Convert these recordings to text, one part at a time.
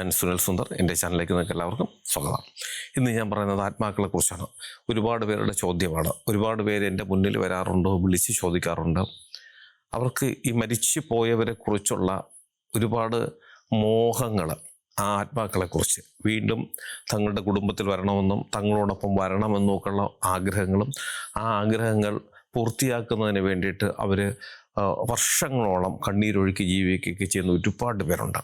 ഞാൻ സുനിൽ സുന്ദർ. എൻ്റെ ചാനലിലേക്ക് നിങ്ങൾക്ക് എല്ലാവർക്കും സ്വാഗതം. ഇന്ന് ഞാൻ പറയുന്നത് ആത്മാക്കളെക്കുറിച്ചാണ്. ഒരുപാട് പേരുടെ ചോദ്യമാണ്. ഒരുപാട് പേര് എൻ്റെ മുന്നിൽ വരാറുണ്ട്, വിളിച്ച് ചോദിക്കാറുണ്ട്. അവർക്ക് ഈ മരിച്ചു പോയവരെ കുറിച്ചുള്ള ഒരുപാട് മോഹങ്ങൾ, ആ ആത്മാക്കളെക്കുറിച്ച് വീണ്ടും തങ്ങളുടെ കുടുംബത്തിൽ വരണമെന്നും തങ്ങളോടൊപ്പം വരണമെന്നും ഒക്കെയുള്ള ആഗ്രഹങ്ങളും, ആ ആഗ്രഹങ്ങൾ പൂർത്തിയാക്കുന്നതിന് വേണ്ടിയിട്ട് അവർ വർഷങ്ങളോളം കണ്ണീരൊഴുക്കി ജീവിക്കുകയൊക്കെ ചെയ്യുന്ന ഒരുപാട് പേരുണ്ട്.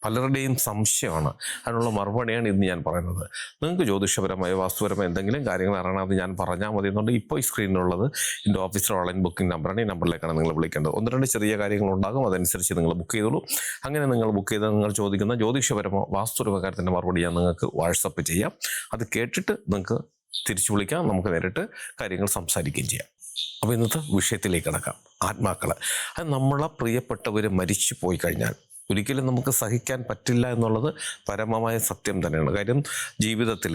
പലരുടെയും സംശയമാണ്. അതിനുള്ള മറുപടിയാണ് ഇന്ന് ഞാൻ പറയുന്നത്. നിങ്ങൾക്ക് ജ്യോതിഷപരമായ വാസ്തുപരമായ എന്തെങ്കിലും കാര്യങ്ങൾ അറിയണമെന്ന് ഞാൻ പറഞ്ഞാൽ മതി എന്നുണ്ട്. ഇപ്പോൾ ഈ സ്ക്രീനിലുള്ളത് എൻ്റെ ഓഫീസിലെ ഓൺലൈൻ ബുക്കിംഗ് നമ്പറാണ്. ഈ നമ്പറിലേക്കാണ് നിങ്ങൾ വിളിക്കേണ്ടത്. 1-2 ചെറിയ കാര്യങ്ങളുണ്ടാകും, അതനുസരിച്ച് നിങ്ങൾ ബുക്ക് ചെയ്തോളൂ. അങ്ങനെ നിങ്ങൾ ബുക്ക് ചെയ്ത് നിങ്ങൾ ചോദിക്കുന്ന ജ്യോതിഷപരമോ വാസ്തുപരമോ കാര്യത്തിൻ്റെ മറുപടി ഞാൻ നിങ്ങൾക്ക് വാട്സപ്പ് ചെയ്യാം. അത് കേട്ടിട്ട് നിങ്ങൾക്ക് തിരിച്ചു വിളിക്കാം. നമുക്ക് നേരിട്ട് കാര്യങ്ങൾ സംസാരിക്കുകയും ചെയ്യാം. അപ്പോൾ ഇന്നത്തെ വിഷയത്തിലേക്ക് കിടക്കാം. ആത്മാക്കൾ, അത് നമ്മളെ പ്രിയപ്പെട്ടവർ മരിച്ചു പോയി കഴിഞ്ഞാൽ ഒരിക്കലും നമുക്ക് സഹിക്കാൻ പറ്റില്ല എന്നുള്ളത് പരമമായ സത്യം തന്നെയാണ്. കാര്യം ജീവിതത്തിൽ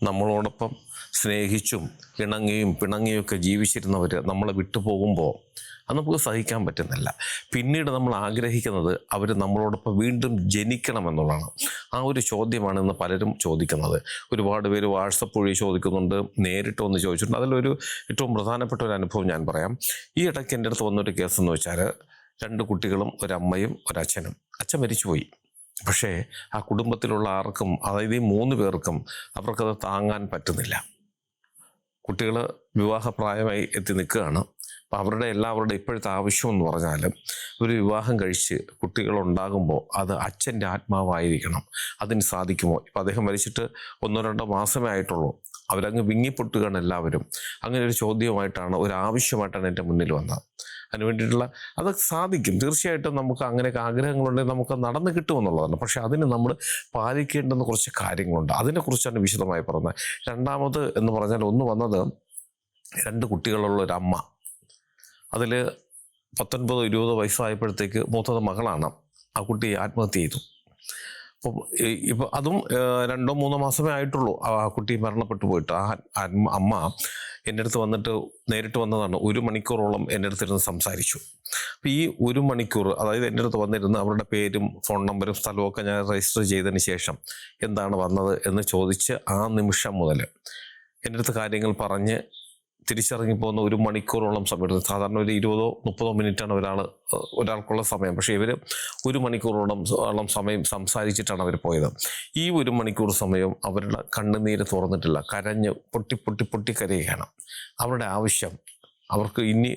നമ്മളോടൊപ്പം സ്നേഹിച്ചും ഇണങ്ങിയും പിണങ്ങിയൊക്കെ ജീവിച്ചിരുന്നവർ നമ്മളെ വിട്ടുപോകുമ്പോൾ അത് നമുക്ക് സഹിക്കാൻ പറ്റുന്നില്ല. പിന്നീട് നമ്മൾ ആഗ്രഹിക്കുന്നത് അവർ നമ്മളോടൊപ്പം വീണ്ടും ജനിക്കണമെന്നുള്ളതാണ്. ആ ഒരു ചോദ്യമാണ് ഇന്ന് പലരും ചോദിക്കുന്നത്. ഒരുപാട് പേര് വാട്സപ്പ് വഴി ചോദിക്കുന്നുണ്ട്, നേരിട്ട് വന്ന് ചോദിച്ചിട്ടുണ്ട്. അതിലൊരു ഏറ്റവും പ്രധാനപ്പെട്ട ഒരു അനുഭവം ഞാൻ പറയാം. ഈ ഇടയ്ക്ക് എൻ്റെ അടുത്ത് വന്നൊരു കേസെന്ന് വെച്ചാൽ 2 കുട്ടികളും ഒരമ്മയും ഒരച്ഛനും. അച്ഛൻ മരിച്ചുപോയി. പക്ഷേ ആ കുടുംബത്തിലുള്ള ആർക്കും, അതായത് ഈ 3 പേർക്കും അവർക്കത് താങ്ങാൻ പറ്റുന്നില്ല. കുട്ടികൾ വിവാഹപ്രായമായി എത്തി നിൽക്കുകയാണ്. അപ്പോൾ അവരുടെ ഇപ്പോഴത്തെ ആവശ്യം എന്ന് പറഞ്ഞാൽ ഒരു വിവാഹം കഴിച്ച് കുട്ടികളുണ്ടാകുമ്പോൾ അത് അച്ഛൻ്റെ ആത്മാവായിരിക്കണം. അതിന് സാധിക്കുമോ? ഇപ്പം അദ്ദേഹം മരിച്ചിട്ട് 1-2 മാസമേ ആയിട്ടുള്ളൂ. അവരങ്ങ് വിങ്ങിപ്പൊട്ടുകയാണ് എല്ലാവരും. അങ്ങനെ ഒരു ചോദ്യമായിട്ടാണ്, ഒരു ആവശ്യമായിട്ടാണ് എൻ്റെ മുന്നിൽ വന്നത്. അതിന് വേണ്ടിയിട്ടുള്ള അത് സാധിക്കും, തീർച്ചയായിട്ടും നമുക്ക് അങ്ങനെയൊക്കെ ആഗ്രഹങ്ങളുണ്ടെങ്കിൽ നമുക്ക് നടന്നു കിട്ടുമെന്നുള്ളതാണ്. പക്ഷെ അതിന് നമ്മൾ പാലിക്കേണ്ടുന്ന കുറച്ച് കാര്യങ്ങളുണ്ട്. അതിനെക്കുറിച്ചാണ് വിശദമായി പറഞ്ഞത്. രണ്ടാമത് എന്ന് പറഞ്ഞാൽ, ഒന്ന് വന്നത് 2 കുട്ടികളുള്ള ഒരു അമ്മ. അതിൽ 19-20 വയസ്സായപ്പോഴത്തേക്ക് മൂത്തത് മകളാണ്. ആ കുട്ടി ആത്മഹത്യ ചെയ്തു. അപ്പം ഇപ്പം അതും 2-3 മാസമേ ആയിട്ടുള്ളൂ ആ കുട്ടി മരണപ്പെട്ടു പോയിട്ട്. ആ അമ്മ എൻ്റെ അടുത്ത് വന്നിട്ട് നേരിട്ട് വന്നതാണ്. 1 മണിക്കൂറോളം എൻ്റെ അടുത്തിരുന്ന് സംസാരിച്ചു. അപ്പം ഈ 1 മണിക്കൂർ, അതായത് എൻ്റെ അടുത്ത് വന്നിരുന്ന് അവരുടെ പേരും ഫോൺ നമ്പരും സ്ഥലവും ഒക്കെ ഞാൻ രജിസ്റ്റർ ചെയ്തതിന് ശേഷം എന്താണ് വന്നത് എന്ന് ചോദിച്ച് ആ നിമിഷം മുതൽ എൻ്റെ അടുത്ത് കാര്യങ്ങൾ പറഞ്ഞ് തിരിച്ചിറങ്ങിപ്പോകുന്ന 1 മണിക്കൂറോളം സമയം എടുത്തു. സാധാരണ ഒരു 20-30 മിനിറ്റാണ് ഒരാൾക്കുള്ള സമയം. പക്ഷേ ഇവർ 1 മണിക്കൂറോളം സമയം സംസാരിച്ചിട്ടാണ് അവർ പോയത്. ഈ 1 മണിക്കൂർ സമയം അവരുടെ കണ്ണുനീര് തുറന്നിട്ടില്ല. കരഞ്ഞ് പൊട്ടി കരയുകയാണ്. അവരുടെ ആവശ്യം, അവർക്ക് ഇനി,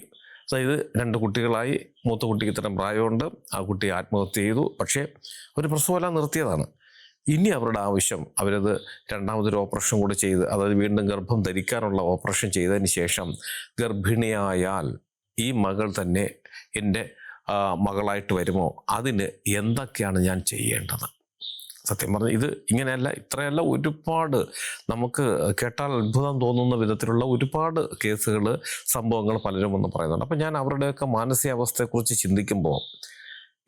അതായത് 2 കുട്ടികളായി, മൂത്ത കുട്ടിക്ക് ഇത്തരം പ്രായമുണ്ട്. ആ കുട്ടി ആത്മഹത്യ ചെയ്തു. പക്ഷേ അവർ പ്രസവമെല്ലാം നിർത്തിയതാണ്. ഇനി അവരുടെ ആവശ്യം, അവരത് രണ്ടാമതൊരു ഓപ്പറേഷൻ കൂടെ ചെയ്ത്, അതായത് വീണ്ടും ഗർഭം ധരിക്കാനുള്ള ഓപ്പറേഷൻ ചെയ്തതിന് ശേഷം ഗർഭിണിയായാൽ ഈ മകൾ തന്നെ എൻ്റെ മകളായിട്ട് വരുമോ? അതിന് എന്തൊക്കെയാണ് ഞാൻ ചെയ്യേണ്ടത്? സത്യം പറഞ്ഞാൽ ഇത് ഇങ്ങനെയല്ല, ഇത്രയല്ല, ഒരുപാട് നമുക്ക് കേട്ടാൽ അത്ഭുതം തോന്നുന്ന വിധത്തിലുള്ള ഒരുപാട് കേസുകൾ, സംഭവങ്ങൾ പലരും ഒന്ന് പറയുന്നുണ്ട്. അപ്പം ഞാൻ അവരുടെയൊക്കെ മാനസികാവസ്ഥയെക്കുറിച്ച് ചിന്തിക്കുമ്പോൾ,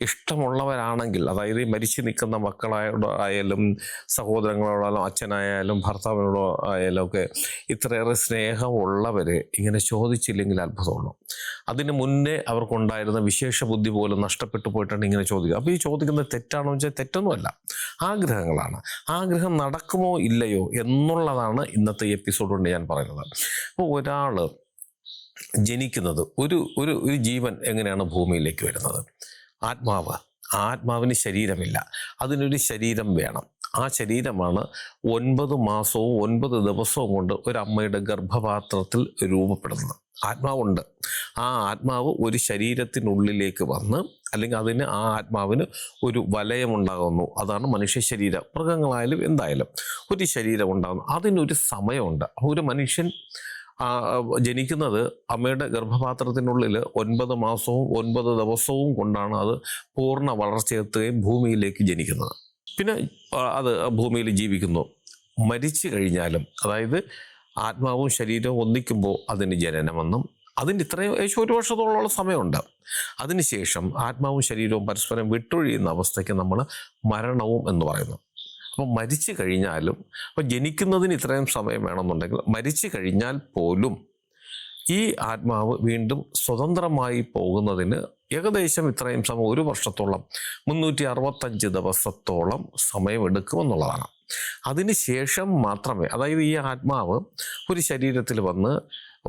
ഇഷ്ടമുള്ളവരാണെങ്കിൽ, അതായത് മരിച്ചു നിൽക്കുന്ന മക്കളായാലും സഹോദരങ്ങളോടായാലും അച്ഛനായാലും ഭർത്താവിനോടോ ആയാലും ഒക്കെ ഇത്രയേറെ സ്നേഹമുള്ളവർ ഇങ്ങനെ ചോദിച്ചില്ലെങ്കിൽ അത്ഭുതമുള്ളൂ. അതിന് മുന്നേ അവർക്കുണ്ടായിരുന്ന വിശേഷ ബുദ്ധി പോലും നഷ്ടപ്പെട്ടു പോയിട്ടാണ് ഇങ്ങനെ ചോദിക്കുക. അപ്പോൾ ഈ ചോദിക്കുന്നത് തെറ്റാണോ വെച്ചാൽ തെറ്റൊന്നുമല്ല, ആഗ്രഹങ്ങളാണ്. ആഗ്രഹം നടക്കുമോ ഇല്ലയോ എന്നുള്ളതാണ് ഇന്നത്തെ എപ്പിസോഡ് കൊണ്ട് ഞാൻ പറയുന്നത്. അപ്പോൾ ഒരാൾ ജനിക്കുന്നത്, ഒരു ജീവൻ എങ്ങനെയാണ് ഭൂമിയിലേക്ക് വരുന്നത്? ആത്മാവിന് ശരീരമില്ല, അതിനൊരു ശരീരം വേണം. ആ ശരീരമാണ് 9 മാസവും 9 ദിവസവും കൊണ്ട് ഒരമ്മയുടെ ഗർഭപാത്രത്തിൽ രൂപപ്പെടുന്നത്. ആത്മാവുണ്ട്. ആ ആത്മാവ് ഒരു ശരീരത്തിനുള്ളിലേക്ക് വന്ന്, അല്ലെങ്കിൽ ആ ആത്മാവിന് ഒരു വലയമുണ്ടാകുന്നു. അതാണ് മനുഷ്യ ശരീരം. മൃഗങ്ങളായാലും എന്തായാലും ഒരു ശരീരം ഉണ്ടാകുന്നു. അതിനൊരു സമയമുണ്ട്. ഒരു മനുഷ്യൻ ജനിക്കുന്നത് അമ്മയുടെ ഗർഭപാത്രത്തിനുള്ളിൽ 9 മാസവും 9 ദിവസവും കൊണ്ടാണ് അത് പൂർണ്ണ വളർച്ചയെത്തുകയും ഭൂമിയിലേക്ക് ജനിക്കുന്നത്. പിന്നെ അത് ഭൂമിയിൽ ജീവിക്കുന്നു. മരിച്ചു കഴിഞ്ഞാലും, അതായത് ആത്മാവും ശരീരവും ഒന്നിക്കുമ്പോൾ അതിന് ജനനമെന്നും, അതിന് ഇത്രയും ഏകദേശം 1 വർഷത്തോളമുള്ള സമയമുണ്ട്. അതിനുശേഷം ആത്മാവും ശരീരവും പരസ്പരം വിട്ടൊഴിയുന്ന അവസ്ഥയ്ക്ക് നമ്മൾ മരണവും എന്ന് പറയുന്നു. അപ്പം മരിച്ചു കഴിഞ്ഞാലും, അപ്പം ജനിക്കുന്നതിന് ഇത്രയും സമയം വേണമെന്നുണ്ടെങ്കിൽ, മരിച്ചു കഴിഞ്ഞാൽ പോലും ഈ ആത്മാവ് വീണ്ടും സ്വതന്ത്രമായി പോകുന്നതിന് ഏകദേശം ഇത്രയും സമയം 1 വർഷത്തോളം 365 ദിവസത്തോളം സമയമെടുക്കുമെന്നുള്ളതാണ്. അതിനുശേഷം മാത്രമേ, അതായത് ഈ ആത്മാവ് ഒരു ശരീരത്തിൽ വന്ന്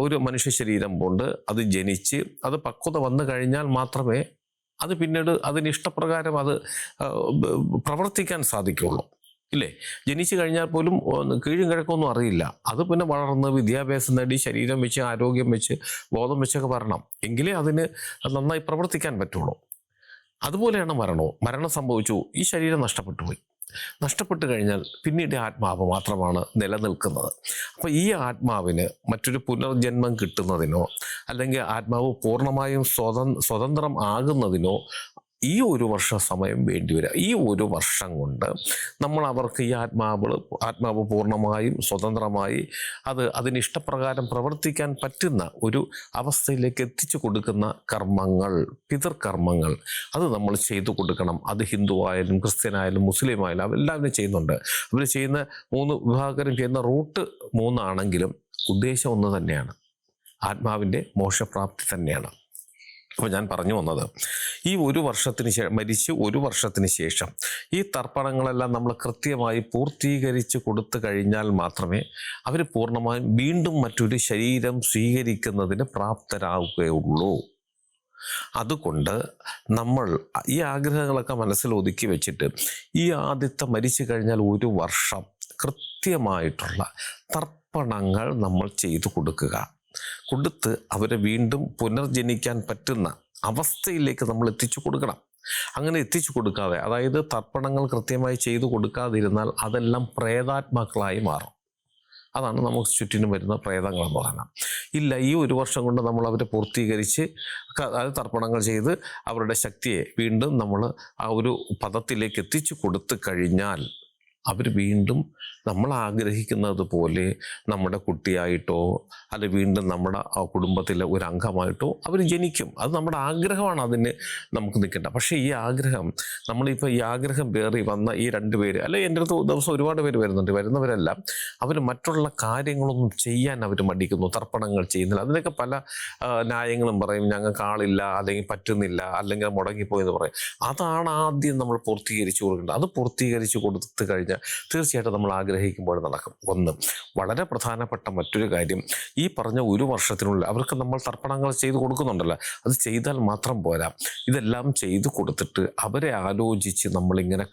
ഒരു മനുഷ്യ ശരീരം കൊണ്ട് അത് ജനിച്ച് അത് പക്വത വന്നു കഴിഞ്ഞാൽ മാത്രമേ അത് പിന്നീട് അതിന് ഇഷ്ടപ്രകാരം അത് പ്രവർത്തിക്കാൻ സാധിക്കുള്ളൂ. ഇല്ലേ? ജനിച്ചു കഴിഞ്ഞാൽ പോലും കീഴും കിഴക്കൊന്നും അറിയില്ല. അത് പിന്നെ വളർന്ന് വിദ്യാഭ്യാസം നേടി ശരീരം വെച്ച് ആരോഗ്യം വെച്ച് ബോധം വെച്ചൊക്കെ വരണം, എങ്കിലേ അതിന് നന്നായി പ്രവർത്തിക്കാൻ പറ്റുള്ളൂ. അതുപോലെയാണ് മരണവും. മരണം സംഭവിച്ചു, ഈ ശരീരം നഷ്ടപ്പെട്ടു പോയി. നഷ്ടപ്പെട്ടു കഴിഞ്ഞാൽ പിന്നീട് ആത്മാവ് മാത്രമാണ് നിലനിൽക്കുന്നത്. അപ്പോൾ ഈ ആത്മാവിന് മറ്റൊരു പുനർജന്മം കിട്ടുന്നതിനോ അല്ലെങ്കിൽ ആത്മാവ് പൂർണ്ണമായും സ്വതന്ത്രം ആകുന്നതിനോ ഈ 1 വർഷം സമയം വേണ്ടിവരിക. ഈ 1 വർഷം കൊണ്ട് നമ്മൾ അവർക്ക് ഈ ആത്മാവ് പൂർണ്ണമായും സ്വതന്ത്രമായി അതിന് ഇഷ്ടപ്രകാരം പ്രവർത്തിക്കാൻ പറ്റുന്ന ഒരു അവസ്ഥയിലേക്ക് എത്തിച്ചു കൊടുക്കുന്ന കർമ്മങ്ങൾ, പിതൃകർമ്മങ്ങൾ, അത് നമ്മൾ ചെയ്തു കൊടുക്കണം. അത് ഹിന്ദു ആയാലും ക്രിസ്ത്യനായാലും മുസ്ലിം ആയാലും അവരെല്ലാവരും ചെയ്യുന്നുണ്ട്. അവർ ചെയ്യുന്ന 3 വിഭാഗക്കാരും ചെയ്യുന്ന റൂട്ട് 3 ആണെങ്കിലും ഉദ്ദേശം ഒന്ന് തന്നെയാണ്, ആത്മാവിൻ്റെ മോക്ഷപ്രാപ്തി തന്നെയാണ്. അപ്പോൾ ഞാൻ പറഞ്ഞു വന്നത്, ഈ 1 വർഷത്തിന് മരിച്ച് 1 വർഷത്തിന് ശേഷം ഈ തർപ്പണങ്ങളെല്ലാം നമ്മൾ കൃത്യമായി പൂർത്തീകരിച്ച് കൊടുത്തു കഴിഞ്ഞാൽ മാത്രമേ അവർ പൂർണ്ണമായും വീണ്ടും മറ്റൊരു ശരീരം സ്വീകരിക്കുന്നതിന് പ്രാപ്തരാകുകയുള്ളൂ. അതുകൊണ്ട് നമ്മൾ ഈ ആഗ്രഹങ്ങളൊക്കെ മനസ്സിൽ ഒതുക്കി വെച്ചിട്ട് ഈ ആദ്യത്തെ മരിച്ചു കഴിഞ്ഞാൽ 1 വർഷം കൃത്യമായിട്ടുള്ള തർപ്പണങ്ങൾ നമ്മൾ ചെയ്തു കൊടുത്ത് അവരെ വീണ്ടും പുനർജനിക്കാൻ പറ്റുന്ന അവസ്ഥയിലേക്ക് നമ്മൾ എത്തിച്ചു കൊടുക്കണം. അങ്ങനെ എത്തിച്ചു കൊടുക്കാതെ, അതായത് തർപ്പണങ്ങൾ കൃത്യമായി ചെയ്തു കൊടുക്കാതിരുന്നാൽ അതെല്ലാം പ്രേതാത്മാക്കളായി മാറും. അതാണ് നമുക്ക് ചുറ്റിനും വരുന്ന പ്രേതങ്ങളെന്ന് പറയുന്നത്. ഇല്ല, ഈ 1 വർഷം കൊണ്ട് നമ്മൾ അവരെ പൂർത്തീകരിച്ച് അതായത് തർപ്പണങ്ങൾ ചെയ്ത് അവരുടെ ശക്തിയെ വീണ്ടും നമ്മൾ ആ ഒരു പദത്തിലേക്ക് എത്തിച്ചു കൊടുത്തു കഴിഞ്ഞാൽ അവർ വീണ്ടും നമ്മൾ ആഗ്രഹിക്കുന്നത് പോലെ നമ്മുടെ കുട്ടിയായിട്ടോ അല്ലെ വീണ്ടും നമ്മുടെ ആ കുടുംബത്തിലെ ഒരു അംഗമായിട്ടോ അവർ ജനിക്കും. അത് നമ്മുടെ ആഗ്രഹമാണ്, അതിന് നമുക്ക് നിൽക്കേണ്ട. പക്ഷേ ഈ ആഗ്രഹം നമ്മളിപ്പോൾ ഈ ആഗ്രഹം പേറി വന്ന ഈ 2 പേര്, അല്ലെ എൻ്റെ അടുത്ത് ദിവസം ഒരുപാട് പേര് വരുന്നവരെല്ലാം അവർ മറ്റുള്ള കാര്യങ്ങളൊന്നും ചെയ്യാൻ അവർ മടിക്കുന്നു, തർപ്പണങ്ങൾ ചെയ്യുന്നില്ല. അതിനൊക്കെ പല ന്യായങ്ങളും പറയും. ഞങ്ങൾക്ക് ആളില്ല, അല്ലെങ്കിൽ പറ്റുന്നില്ല, അല്ലെങ്കിൽ മുടങ്ങിപ്പോയെന്ന് പറയും. അതാണ് ആദ്യം നമ്മൾ പൂർത്തീകരിച്ചു കൊടുക്കേണ്ടത്. അത് പൂർത്തീകരിച്ച് കൊടുത്തു കഴിഞ്ഞാൽ തീർച്ചയായിട്ടും നമ്മൾ ആഗ്രഹിക്കുമ്പോൾ നടക്കും. ഒന്ന് വളരെ പ്രധാനപ്പെട്ട മറ്റൊരു കാര്യം, ഈ പറഞ്ഞ 1 വർഷത്തിനുള്ളിൽ അവർക്ക് നമ്മൾ തർപ്പണങ്ങൾ ചെയ്തു കൊടുക്കുന്നുണ്ടല്ലോ, അത് ചെയ്താൽ മാത്രം പോരാ. ഇതെല്ലാം ചെയ്തു കൊടുത്തിട്ട് അവരെ ആലോചിച്ച് നമ്മളിങ്ങനെ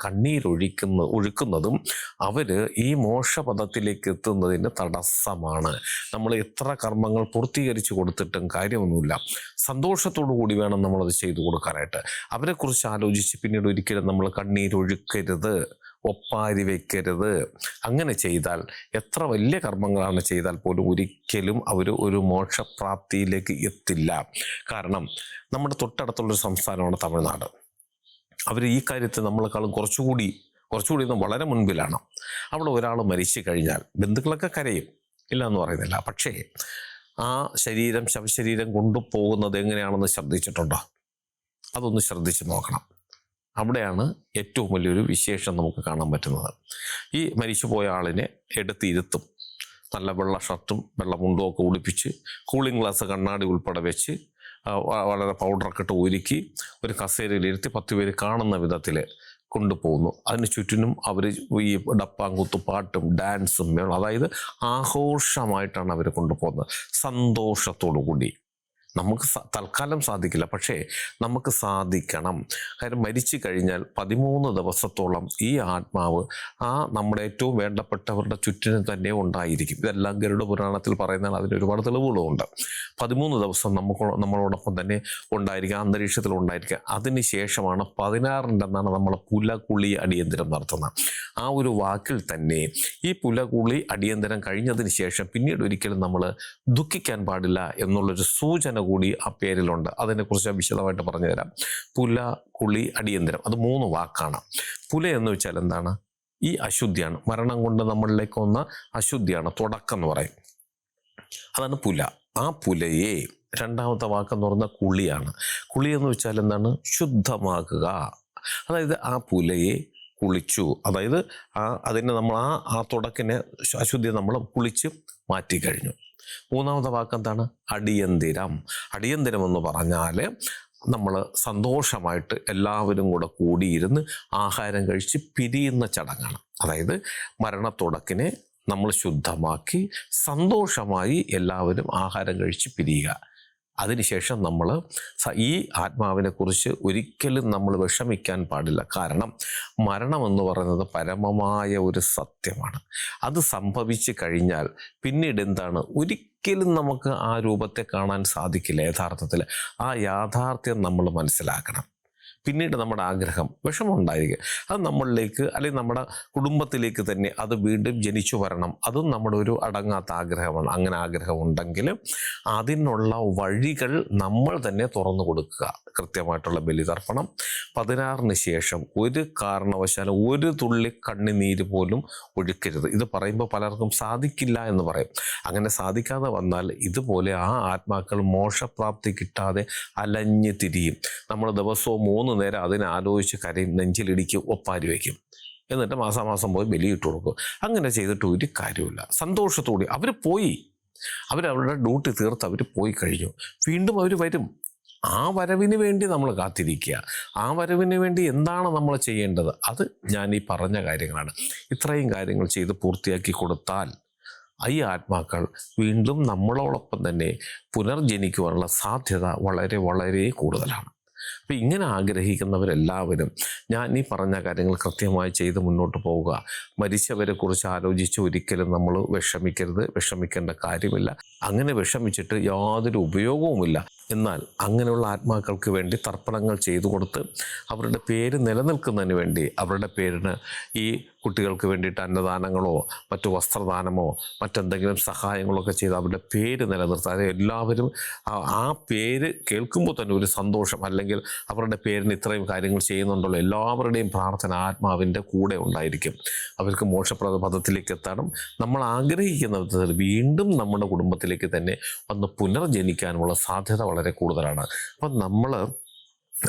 ഒഴുക്കുന്നതും അവർ ഈ മോക്ഷപദത്തിലേക്ക് എത്തുന്നതിന് തടസ്സമാണ്. നമ്മൾ എത്ര കർമ്മങ്ങൾ പൂർത്തീകരിച്ച് കൊടുത്തിട്ടും കാര്യമൊന്നുമില്ല. സന്തോഷത്തോടു കൂടി വേണം നമ്മളത് ചെയ്തു കൊടുക്കാനായിട്ട്. അവരെക്കുറിച്ച് ആലോചിച്ച് പിന്നീട് ഒരിക്കലും നമ്മൾ കണ്ണീരൊഴുക്കരുത്, ഒപ്പാരി വയ്ക്കരുത്. അങ്ങനെ ചെയ്താൽ എത്ര വലിയ കർമ്മങ്ങളാണ് ചെയ്താൽ പോലും ഒരിക്കലും അവർ ഒരു മോക്ഷപ്രാപ്തിയിലേക്ക് എത്തില്ല. കാരണം നമ്മുടെ തൊട്ടടുത്തുള്ളൊരു സംസ്ഥാനമാണ് തമിഴ്നാട്. അവർ ഈ കാര്യത്തിൽ നമ്മളെക്കാളും കുറച്ചുകൂടി വളരെ മുൻപിലാണ്. അവിടെ ഒരാൾ മരിച്ചു കഴിഞ്ഞാൽ ബന്ധുക്കളൊക്കെ കരയും, ഇല്ല എന്ന് പറയുന്നില്ല. പക്ഷേ ആ ശവശരീരം കൊണ്ടുപോകുന്നത് എങ്ങനെയാണെന്ന് ശ്രദ്ധിച്ചിട്ടുണ്ടോ? അതൊന്ന് ശ്രദ്ധിച്ച് നോക്കണം. അവിടെയാണ് ഏറ്റവും വലിയൊരു വിശേഷം നമുക്ക് കാണാൻ പറ്റുന്നത്. ഈ മരിച്ചുപോയ ആളിനെ എടുത്തിരുത്തും, നല്ല വെള്ള ഷർട്ടും വെള്ള മുണ്ടും ഒക്കെ ഉടുപ്പിച്ച് കൂളിംഗ് ഗ്ലാസ് കണ്ണാടി ഉൾപ്പെടെ വെച്ച് വളരെ പൗഡറൊക്കെ ഇട്ട് ഒരുക്കി ഒരു കസേരയിലിരുത്തി 10 പേര് കാണുന്ന വിധത്തിൽ കൊണ്ടുപോകുന്നു. അതിന് ചുറ്റിനും അവർ ഈ ഡപ്പാങ്കുത്തു പാട്ടും ഡാൻസും വേണം. അതായത് ആഘോഷമായിട്ടാണ് അവർ കൊണ്ടുപോകുന്നത്, സന്തോഷത്തോടു കൂടി. നമുക്ക് തൽക്കാലം സാധിക്കില്ല, പക്ഷേ നമുക്ക് സാധിക്കണം. കാര്യം മരിച്ചു കഴിഞ്ഞാൽ 13 ദിവസത്തോളം ഈ ആത്മാവ് നമ്മുടെ ഏറ്റവും വേണ്ടപ്പെട്ടവരുടെ ചുറ്റിനും തന്നെ ഉണ്ടായിരിക്കും. ഇതെല്ലാം ഗരുഡ പുരാണത്തിൽ പറയുന്നതാണ്, അതിന് ഒരുപാട് തെളിവുകളുമുണ്ട്. 13 ദിവസം നമ്മളോടൊപ്പം തന്നെ ഉണ്ടായിരിക്കുക, അന്തരീക്ഷത്തിൽ ഉണ്ടായിരിക്കുക. അതിനുശേഷമാണ് 16 നമ്മൾ പുലകുളി അടിയന്തരം നടത്തുന്നത്. ആ ഒരു വാക്കിൽ തന്നെ ഈ പുലകുളി അടിയന്തരം കഴിഞ്ഞതിന് ശേഷം പിന്നീട് ഒരിക്കലും നമ്മൾ ദുഃഖിക്കാൻ പാടില്ല എന്നുള്ളൊരു സൂചന കൂടി ആ പേരിലുണ്ട്. അതിനെക്കുറിച്ച് വിശദമായിട്ട് പറഞ്ഞു തരാം. പുല, കുളി, അടിയന്തരം, അത് 3 വാക്കാണ്. പുല എന്ന് വെച്ചാൽ എന്താണ്? ഈ അശുദ്ധിയാണ്, മരണം കൊണ്ട് നമ്മളിലേക്ക് വന്ന അശുദ്ധിയാണ്, തുടക്കം എന്ന് പറയും. അതാണ് പുല. ആ പുലയെ രണ്ടാമത്തെ വാക്കെന്ന് പറഞ്ഞാൽ കുളിയാണ്. കുളി എന്ന് വെച്ചാൽ എന്താണ്? ശുദ്ധമാക്കുക. അതായത് ആ പുലയെ കുളിച്ചു, അതായത് അതിനെ നമ്മൾ ആ തുടക്കിനെ അശുദ്ധിയെ നമ്മൾ കുളിച്ച് മാറ്റിക്കഴിഞ്ഞു. മൂന്നാമത്തെ വാക്ക് എന്താണ്? അടിയന്തിരം. അടിയന്തിരം എന്ന് പറഞ്ഞാൽ നമ്മൾ സന്തോഷമായിട്ട് എല്ലാവരും കൂടെ കൂടിയിരുന്ന് ആഹാരം കഴിച്ച് പിരിയുന്ന ചടങ്ങാണ്. അതായത് മരണത്തുടക്കിനെ നമ്മൾ ശുദ്ധമാക്കി സന്തോഷമായി എല്ലാവരും ആഹാരം കഴിച്ച് പിരിയുക. അതിനുശേഷം നമ്മൾ ഈ ആത്മാവിനെക്കുറിച്ച് ഒരിക്കലും നമ്മൾ വിഷമിക്കാൻ പാടില്ല. കാരണം മരണമെന്ന് പറയുന്നത് പരമമായ ഒരു സത്യമാണ്. അത് സംഭവിച്ചു കഴിഞ്ഞാൽ പിന്നീട് എന്താണ്? ഒരിക്കലും നമുക്ക് ആ രൂപത്തെ കാണാൻ സാധിക്കില്ല. യഥാർത്ഥത്തിൽ ആ യാഥാർത്ഥ്യം നമ്മൾ മനസ്സിലാക്കണം. പിന്നീട് നമ്മുടെ ആഗ്രഹം, വിഷമമുണ്ടായിരിക്കുക, അത് നമ്മളിലേക്ക് അല്ലെങ്കിൽ നമ്മുടെ കുടുംബത്തിലേക്ക് തന്നെ അത് വീണ്ടും ജനിച്ചു വരണം. അതും നമ്മുടെ ഒരു അടങ്ങാത്ത ആഗ്രഹമാണ്. അങ്ങനെ ആഗ്രഹം ഉണ്ടെങ്കിൽ അതിനുള്ള വഴികൾ നമ്മൾ തന്നെ തുറന്നു കൊടുക്കുക. കൃത്യമായിട്ടുള്ള ബലിതർപ്പണം. 16-ന് ശേഷം ഒരു കാരണവശാലും ഒരു തുള്ളി കണ്ണുനീര് പോലും ഒഴുക്കരുത്. ഇത് പറയുമ്പോൾ പലർക്കും സാധിക്കില്ല എന്ന് പറയും. അങ്ങനെ സാധിക്കാതെ വന്നാൽ ഇതുപോലെ ആ ആത്മാക്കൾ മോക്ഷപ്രാപ്തി കിട്ടാതെ അലഞ്ഞു തിരിയും. നമ്മൾ ദിവസവും 3 നേരം അതിനാലോചിച്ച് കരയും, നെഞ്ചിലിടിക്കും, ഒപ്പാരി വയ്ക്കും. എന്നിട്ട് മാസാമാസം പോയി ബലിയിട്ട് കൊടുക്കും. അങ്ങനെ ചെയ്തിട്ട് ഒരു കാര്യമില്ല. സന്തോഷത്തോടെ അവർ പോയി, അവരവരുടെ ഡ്യൂട്ടി തീർത്ത് അവർ പോയി കഴിഞ്ഞു. വീണ്ടും അവർ വരും. ആ വരവിന് വേണ്ടി നമ്മൾ കാത്തിരിക്കുക. ആ വരവിന് വേണ്ടി എന്താണ് നമ്മൾ ചെയ്യേണ്ടത്? അത് ഞാൻ ഈ പറഞ്ഞ കാര്യങ്ങളാണ്. ഇത്രയും കാര്യങ്ങൾ ചെയ്ത് പൂർത്തിയാക്കി കൊടുത്താൽ ഈ ആത്മാക്കൾ വീണ്ടും നമ്മളോടൊപ്പം തന്നെ പുനർജനിക്കുവാനുള്ള സാധ്യത വളരെ വളരെ കൂടുതലാണ്. അപ്പം ഇങ്ങനെ ആഗ്രഹിക്കുന്നവരെല്ലാവരും ഞാൻ ഈ പറഞ്ഞ കാര്യങ്ങൾ കൃത്യമായി ചെയ്ത് മുന്നോട്ട് പോവുക. മരിച്ചവരെ കുറിച്ച് ആലോചിച്ച് ഒരിക്കലും നമ്മൾ വിഷമിക്കരുത്. വിഷമിക്കേണ്ട കാര്യമില്ല. അങ്ങനെ വിഷമിച്ചിട്ട് യാതൊരു ഉപയോഗവുമില്ല. എന്നാൽ അങ്ങനെയുള്ള ആത്മാക്കൾക്ക് വേണ്ടി തർപ്പണങ്ങൾ ചെയ്തു കൊടുത്ത് അവരുടെ പേര് നിലനിൽക്കുന്നതിന് വേണ്ടി അവരുടെ പേരിന് ഈ കുട്ടികൾക്ക് വേണ്ടിയിട്ട് അന്നദാനങ്ങളോ മറ്റു വസ്ത്രദാനമോ മറ്റെന്തെങ്കിലും സഹായങ്ങളൊക്കെ ചെയ്ത് അവരുടെ പേര് നിലനിർത്തുക. അതായത് എല്ലാവരും ആ പേര് കേൾക്കുമ്പോൾ തന്നെ ഒരു സന്തോഷം, അല്ലെങ്കിൽ അവരുടെ പേരിന് ഇത്രയും കാര്യങ്ങൾ ചെയ്യുന്നുണ്ടല്ലോ, എല്ലാവരുടെയും പ്രാർത്ഥന ആത്മാവിൻ്റെ കൂടെ ഉണ്ടായിരിക്കും. അവർക്ക് മോക്ഷപ്രദ പദത്തിലേക്ക് എത്താനും നമ്മൾ ആഗ്രഹിക്കുന്ന വിധത്തിൽ വീണ്ടും നമ്മുടെ കുടുംബത്തിലേക്ക് തന്നെ വന്ന് പുനർജനിക്കാനുമുള്ള സാധ്യത വളരെ കൂടുതലാണ്. അപ്പം നമ്മൾ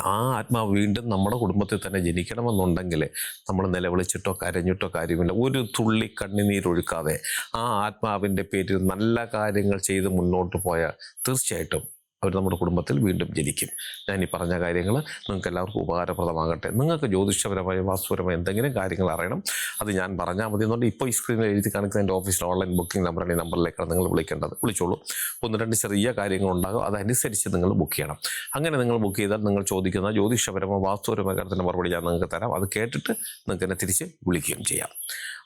ആ ആത്മാവ് വീണ്ടും നമ്മുടെ കുടുംബത്തിൽ തന്നെ ജനിക്കണമെന്നുണ്ടെങ്കിൽ നമ്മൾ നിലവിളിച്ചിട്ടോ കരഞ്ഞിട്ടോ കാര്യമില്ല. ഒരു തുള്ളി കണ്ണുനീരൊഴുക്കാതെ ആ ആത്മാവിൻ്റെ പേരിൽ നല്ല കാര്യങ്ങൾ ചെയ്ത് മുന്നോട്ട് പോയാൽ തീർച്ചയായിട്ടും അവർ നമ്മുടെ കുടുംബത്തിൽ വീണ്ടും ജനിക്കും. ഞാൻ ഈ പറഞ്ഞ കാര്യങ്ങൾ നിങ്ങൾക്ക് എല്ലാവർക്കും ഉപകാരപ്രദമാകട്ടെ. നിങ്ങൾക്ക് ജ്യോതിഷപരമായ വാസ്തുപരമായ എന്തെങ്കിലും കാര്യങ്ങൾ അറിയണം, അത് ഞാൻ പറഞ്ഞാൽ മതി എന്നുകൊണ്ട് ഇപ്പോൾ ഈ സ്ക്രീനിൽ എഴുതി കാണിക്കുന്ന എൻ്റെ ഓഫീസിൽ ഓൺലൈൻ ബുക്കിംഗ് നമ്പറാണ്. ഈ നമ്പറിലേക്കാണ് നിങ്ങൾ വിളിക്കേണ്ടത്. വിളിച്ചോളൂ. 1-2 ചെറിയ കാര്യങ്ങളുണ്ടാകും, അതനുസരിച്ച് നിങ്ങൾ ബുക്ക് ചെയ്യണം. അങ്ങനെ നിങ്ങൾ ബുക്ക് ചെയ്താൽ നിങ്ങൾ ചോദിക്കുന്ന ജ്യോതിഷപരമോ വാസ്തുപരമായ കാര്യത്തിൻ്റെ മറുപടി ഞാൻ നിങ്ങൾക്ക് തരാം. അത് കേട്ടിട്ട് നിങ്ങൾക്ക് എന്നെ തിരിച്ച് വിളിക്കുകയും ചെയ്യാം.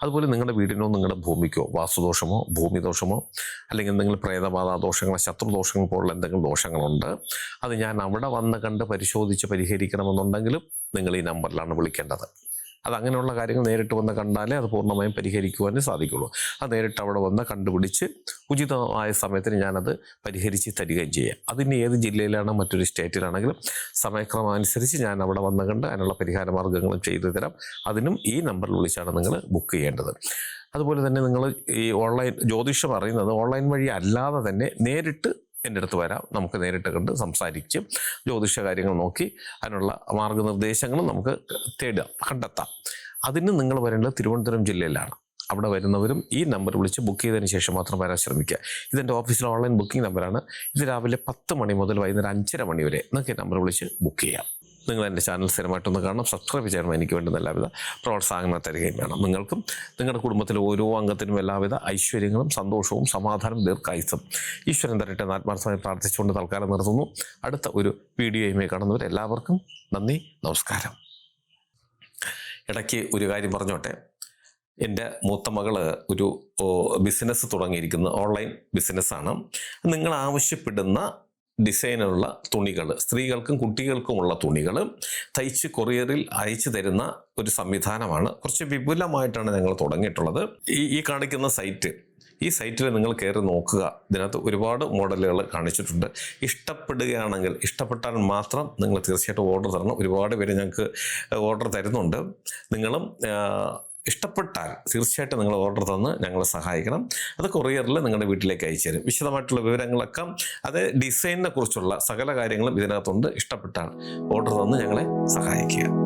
അതുപോലെ നിങ്ങളുടെ വീടിനോ നിങ്ങളുടെ ഭൂമിക്കോ വാസ്തുദോഷമോ ഭൂമിദോഷമോ അല്ലെങ്കിൽ എന്തെങ്കിലും പ്രേതബാധ ദോഷങ്ങളോ ശത്രുദോഷങ്ങൾ പോലുള്ള എന്തെങ്കിലും ദോഷങ്ങളുണ്ട്, അത് ഞാൻ അവിടെ വന്ന് കണ്ട് പരിശോധിച്ച് പരിഹരിക്കണമെന്നുണ്ടെങ്കിലും നിങ്ങൾ ഈ നമ്പറിലാണ് വിളിക്കേണ്ടത്. അത് അങ്ങനെയുള്ള കാര്യങ്ങൾ നേരിട്ട് വന്ന് കണ്ടാലേ അത് പൂർണ്ണമായും പരിഹരിക്കുവാനേ സാധിക്കുള്ളൂ. അത് നേരിട്ട് അവിടെ വന്ന് കണ്ടുപിടിച്ച് ഉചിതമായ സമയത്തിന് ഞാനത് പരിഹരിച്ച് തരികയും ചെയ്യാം. അതിന് ഏത് ജില്ലയിലാണ് മറ്റൊരു സ്റ്റേറ്റിലാണെങ്കിലും സമയക്രമം അനുസരിച്ച് ഞാൻ അവിടെ വന്ന് കണ്ട് അതിനുള്ള പരിഹാര മാർഗ്ഗങ്ങളും ചെയ്തു തരാം. അതിനും ഈ നമ്പറിൽ വിളിച്ചാണ് നിങ്ങൾ ബുക്ക് ചെയ്യേണ്ടത്. അതുപോലെ തന്നെ നിങ്ങൾ ഈ ഓൺലൈൻ ജ്യോതിഷം അറിയുന്നത് ഓൺലൈൻ വഴി അല്ലാതെ തന്നെ നേരിട്ട് എൻ്റെ അടുത്ത് വരാം. നമുക്ക് നേരിട്ട് കണ്ട് സംസാരിച്ച് ജ്യോതിഷ കാര്യങ്ങൾ നോക്കി അതിനുള്ള മാർഗനിർദ്ദേശങ്ങളും നമുക്ക് കണ്ടെത്താം. അതിന് നിങ്ങൾ വരേണ്ടത് തിരുവനന്തപുരം ജില്ലയിലാണ്. അവിടെ വരുന്നവരും ഈ നമ്പർ വിളിച്ച് ബുക്ക് ചെയ്തതിന് ശേഷം മാത്രം വരാൻ ശ്രമിക്കുക. ഇതെൻ്റെ ഓഫീസിലെ ഓൺലൈൻ ബുക്കിംഗ് നമ്പറാണ്. ഇത് രാവിലെ 10 മണി മുതൽ വൈകുന്നേരം 5:30 മണി വരെ നിങ്ങൾക്ക് ഈ നമ്പർ വിളിച്ച് ബുക്ക് ചെയ്യാം. നിങ്ങൾ എൻ്റെ ചാനൽ സ്ഥിരമായിട്ടൊന്ന് കാണണം, സബ്സ്ക്രൈബ് ചെയ്യണം. എനിക്ക് വേണ്ടുന്ന എല്ലാവിധ പ്രോത്സാഹനം തരികയും വേണം. നിങ്ങൾക്കും നിങ്ങളുടെ കുടുംബത്തിലെ ഓരോ അംഗത്തിനും എല്ലാവിധ ഐശ്വര്യങ്ങളും സന്തോഷവും സമാധാനവും ദീർഘായുസ്സും ഈശ്വരൻ തരട്ടെ എന്ന് ആത്മാർത്ഥമായി പ്രാർത്ഥിച്ചുകൊണ്ട് തൽക്കാലം നിർത്തുന്നു. അടുത്ത ഒരു വീഡിയോയുമായി കാണുന്നവർ എല്ലാവർക്കും നന്ദി, നമസ്കാരം. ഇടയ്ക്ക് ഒരു കാര്യം പറഞ്ഞോട്ടെ. എൻ്റെ മൂത്ത മകള് ഒരു ബിസിനസ് തുടങ്ങിയിരിക്കുന്നത് ഓൺലൈൻ ബിസിനസ്സാണ്. നിങ്ങൾ ആവശ്യപ്പെടുന്ന ഡിസൈനുള്ള തുണികൾ, സ്ത്രീകൾക്കും കുട്ടികൾക്കുമുള്ള തുണികൾ തയ്ച്ച് കൊറിയറിൽ അയച്ചു തരുന്ന ഒരു സംവിധാനമാണ്. കുറച്ച് വിപുലമായിട്ടാണ് ഞങ്ങൾ തുടങ്ങിയിട്ടുള്ളത്. ഈ കാണിക്കുന്ന ഈ സൈറ്റിൽ നിങ്ങൾ കയറി നോക്കുക. ഇതിനകത്ത് ഒരുപാട് മോഡലുകൾ കാണിച്ചിട്ടുണ്ട്. ഇഷ്ടപ്പെട്ടാൽ മാത്രം നിങ്ങൾ തീർച്ചയായിട്ടും ഓർഡർ തരണം. ഒരുപാട് പേര് ഞങ്ങൾക്ക് ഓർഡർ തരുന്നുണ്ട്. നിങ്ങളും ഇഷ്ടപ്പെട്ടാൽ തീർച്ചയായിട്ടും നിങ്ങൾ ഓർഡർ തന്ന് ഞങ്ങളെ സഹായിക്കണം. അത് കൊറിയറിൽ നിങ്ങളുടെ വീട്ടിലേക്ക് അയച്ചു തരും. വിശദമായിട്ടുള്ള വിവരങ്ങളൊക്കെ അത് ഡിസൈനിനെ കുറിച്ചുള്ള സകല കാര്യങ്ങളും ഇതിനകത്തുണ്ട്. ഇഷ്ടപ്പെട്ടാൽ ഓർഡർ തന്ന് ഞങ്ങളെ സഹായിക്കുക.